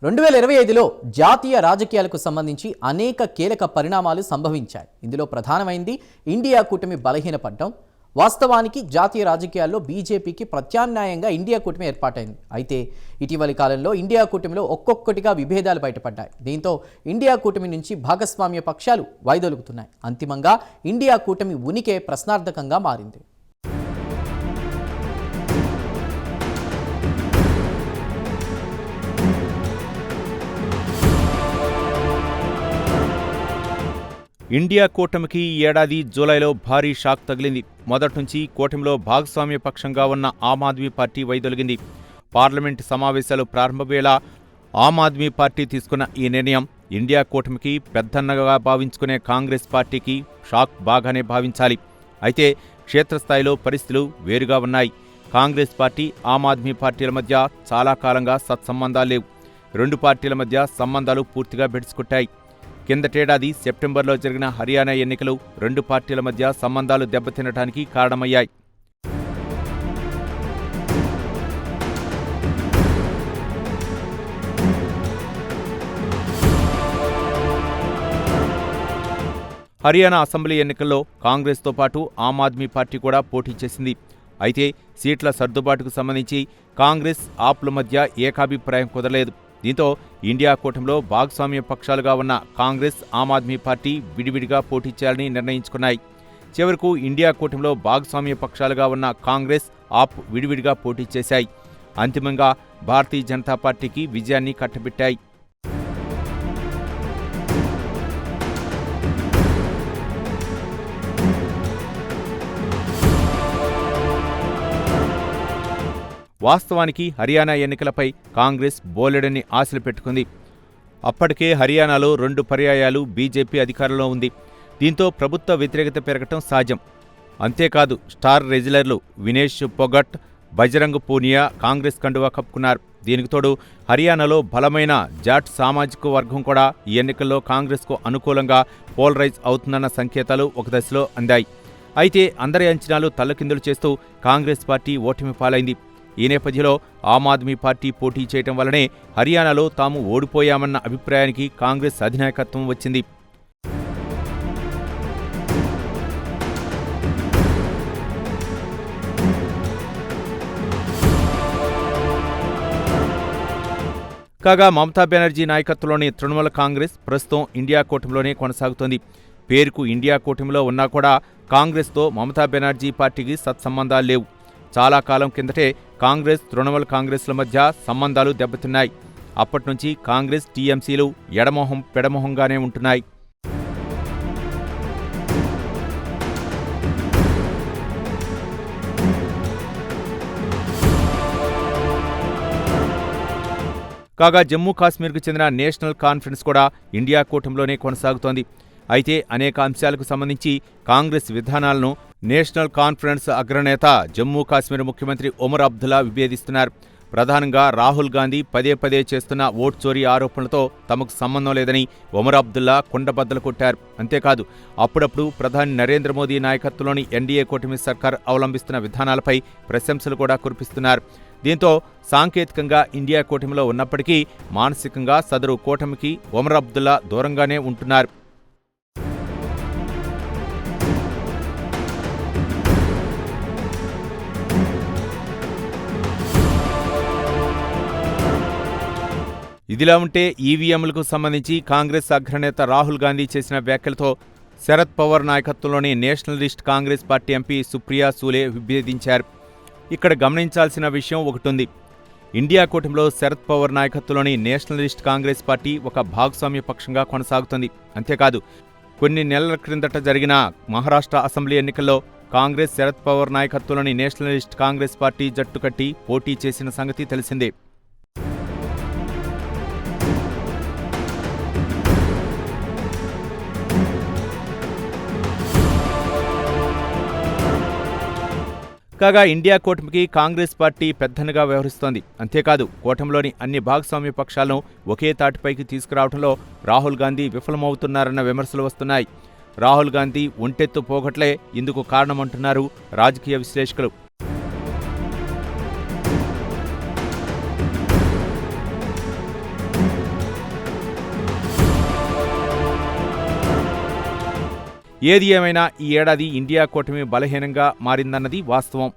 2025లో జాతీయ రాజకీయాలకు సంబంధించి అనేక కీలక పరిణామాలు సంభవించాయి. ఇందులో ప్రధానమైంది ఇండియా కూటమి బలహీనపడడం. వాస్తవానికి జాతీయ రాజకీయాల్లో బీజేపీకి ప్రత్యామ్నాయంగా ఇండియా కూటమి ఏర్పాటైంది. అయితే ఇటీవలి కాలంలో ఇండియా కూటమిలో ఒక్కొక్కటిగా విభేదాలు బయటపడ్డాయి. దీంతో ఇండియా కూటమి నుంచి భాగస్వామ్య పక్షాలు వైదొలుగుతున్నాయి. అంతిమంగా ఇండియా కూటమి ఉనికే ప్రశ్నార్థకంగా మారింది. ఇండియా కూటమికి ఈ ఏడాది జూలైలో భారీ షాక్ తగిలింది. మొదటి నుంచి కూటమిలో భాగస్వామ్య పక్షంగా ఉన్న ఆమ్ ఆద్మీ పార్టీ వైదొలిగింది. పార్లమెంటు సమావేశాలు ప్రారంభ వేళ ఆమ్ ఆద్మీ పార్టీ తీసుకున్న ఈ నిర్ణయం ఇండియా కూటమికి పెద్దన్నగా భావించుకునే కాంగ్రెస్ పార్టీకి షాక్ బాగానే భావించాలి. అయితే క్షేత్రస్థాయిలో పరిస్థితులు వేరుగా ఉన్నాయి. కాంగ్రెస్ పార్టీ, ఆమ్ ఆద్మీ పార్టీల మధ్య చాలా కాలంగా సత్సంబంధాలు లేవు. రెండు పార్టీల మధ్య సంబంధాలు పూర్తిగా బెడిసికొట్టాయి. కిందటేడాది సెప్టెంబర్లో జరిగిన హర్యానా ఎన్నికలు రెండు పార్టీల మధ్య సంబంధాలు దెబ్బతినడానికి కారణమయ్యాయి. హర్యానా అసెంబ్లీ ఎన్నికల్లో కాంగ్రెస్తో పాటు ఆమ్ ఆద్మీ పార్టీ కూడా పోటీ చేసింది. అయితే సీట్ల సర్దుబాటుకు సంబంధించి కాంగ్రెస్, ఆప్ల మధ్య ఏకాభిప్రాయం కుదరలేదు. దీంతో ఇండియా కూటమిలో భాగస్వామ్య పక్షాలుగా ఉన్న కాంగ్రెస్, ఆమ్ ఆద్మీ పార్టీ విడివిడిగా పోటీ చేయాలని నిర్ణయించుకున్నాయి. చివరకు ఇండియా కూటమిలో భాగస్వామ్య పక్షాలుగా ఉన్న కాంగ్రెస్, ఆప్ విడివిడిగా పోటీ చేశాయి. అంతిమంగా భారతీయ జనతా పార్టీకి విజయాన్ని కట్టబెట్టాయి. వాస్తవానికి హర్యానా ఎన్నికలపై కాంగ్రెస్ బోలెడని ఆశలు పెట్టుకుంది. అప్పటికే హర్యానాలో 2 పర్యాయాలు బీజేపీ అధికారంలో ఉంది. దీంతో ప్రభుత్వ వ్యతిరేకత పెరగటం సహజం. అంతేకాదు, స్టార్ రెజ్లర్లు వినేష్ పొగట్, బజరంగ్ పూనియా కాంగ్రెస్ కండువా కప్పుకున్నారు. దీనికి తోడు హర్యానాలో బలమైన జాట్ సామాజిక వర్గం కూడా ఈ ఎన్నికల్లో కాంగ్రెస్కు అనుకూలంగా పోలరైజ్ అవుతుందన్న సంకేతాలు ఒక దశలో అందాయి. అయితే అందరి అంచనాలు తల్లకిందులు చేస్తూ కాంగ్రెస్ పార్టీ ఓటమి పాలైంది. ఈ నేపథ్యంలో ఆమ్ ఆద్మీ పార్టీ పోటీ చేయటం వల్లనే హర్యానాలో తాము ఓడిపోయామన్న అభిప్రాయానికి కాంగ్రెస్ అధినాయకత్వం వచ్చింది. కాగా మమతా బెనర్జీ నాయకత్వంలోని తృణమూల్ కాంగ్రెస్ ప్రస్తుతం ఇండియా కూటమిలోనే కొనసాగుతోంది. పేరుకు ఇండియా కూటమిలో ఉన్నా కూడా కాంగ్రెస్తో మమతా బెనర్జీ పార్టీకి సత్సంబంధాలు లేవు. చాలా కాలం కిందటే కాంగ్రెస్, తృణమూల్ కాంగ్రెస్ల మధ్య సంబంధాలు దెబ్బతిన్నాయి. అప్పట్నుంచి కాంగ్రెస్, టీఎంసీలు ఎడమొహం పెడమొహంగానే ఉంటున్నాయి. కాగా జమ్మూ కాశ్మీర్కు చెందిన నేషనల్ కాన్ఫరెన్స్ కూడా ఇండియా కూటమిలోనే కొనసాగుతోంది. అయితే అనేక అంశాలకు సంబంధించి కాంగ్రెస్ విధానాలను నేషనల్ కాన్ఫరెన్స్ అగ్రనేత జమ్మూ కాశ్మీర్ ముఖ్యమంత్రి ఒమర్ అబ్దుల్లా విభేదిస్తున్నారు. ప్రధానంగా రాహుల్ గాంధీ పదే పదే చేస్తున్న ఓట్ చోరీ ఆరోపణలతో తమకు సంబంధం లేదని ఒమర్ అబ్దుల్లా కుండబద్దలు కొట్టారు. అంతేకాదు, అప్పుడప్పుడు ప్రధాని నరేంద్ర మోదీ నాయకత్వంలోని ఎన్డీఏ కూటమి సర్కార్ అవలంబిస్తున్న విధానాలపై ప్రశంసలు కూడా కురిపిస్తున్నారు. దీంతో సాంకేతికంగా ఇండియా కూటమిలో ఉన్నప్పటికీ మానసికంగా సదరు కూటమికి ఒమర్ అబ్దుల్లా దూరంగానే ఉంటున్నారు. ఇదిలా ఉంటే ఈవీఎంలకు సంబంధించి కాంగ్రెస్ అగ్రనేత రాహుల్ గాంధీ చేసిన వ్యాఖ్యలతో శరద్ పవార్ నాయకత్వంలోని నేషనలిస్ట్ కాంగ్రెస్ పార్టీ ఎంపీ సుప్రియా సూలే విభేదించారు. ఇక్కడ గమనించాల్సిన విషయం ఒకటుంది. ఇండియా కూటమిలో శరద్ పవార్ నాయకత్వంలోని నేషనలిస్ట్ కాంగ్రెస్ పార్టీ ఒక భాగస్వామ్య పక్షంగా కొనసాగుతుంది. అంతేకాదు, కొన్ని నెలల క్రిందట జరిగిన మహారాష్ట్ర అసెంబ్లీ ఎన్నికల్లో కాంగ్రెస్, శరద్ పవార్ నాయకత్వంలోని నేషనలిస్ట్ కాంగ్రెస్ పార్టీ జట్టు కట్టి పోటీ చేసిన సంగతి తెలిసిందే. కాగా ఇండియా కూటమికి కాంగ్రెస్ పార్టీ పెద్దన్నగా వ్యవహరిస్తోంది. అంతేకాదు, కూటమిలోని అన్ని భాగస్వామ్య పక్షాలను ఒకే తాటిపైకి తీసుకురావడంలో రాహుల్ గాంధీ విఫలమవుతున్నారన్న విమర్శలు వస్తున్నాయి. రాహుల్ గాంధీ ఒంటెత్తు పోగొట్లే ఇందుకు కారణమంటున్నారు రాజకీయ విశ్లేషకులు. ఏది ఏమైనా ఈ ఏడాది ఇండియా కూటమి బలహీనంగా మారిందన్నది వాస్తవం.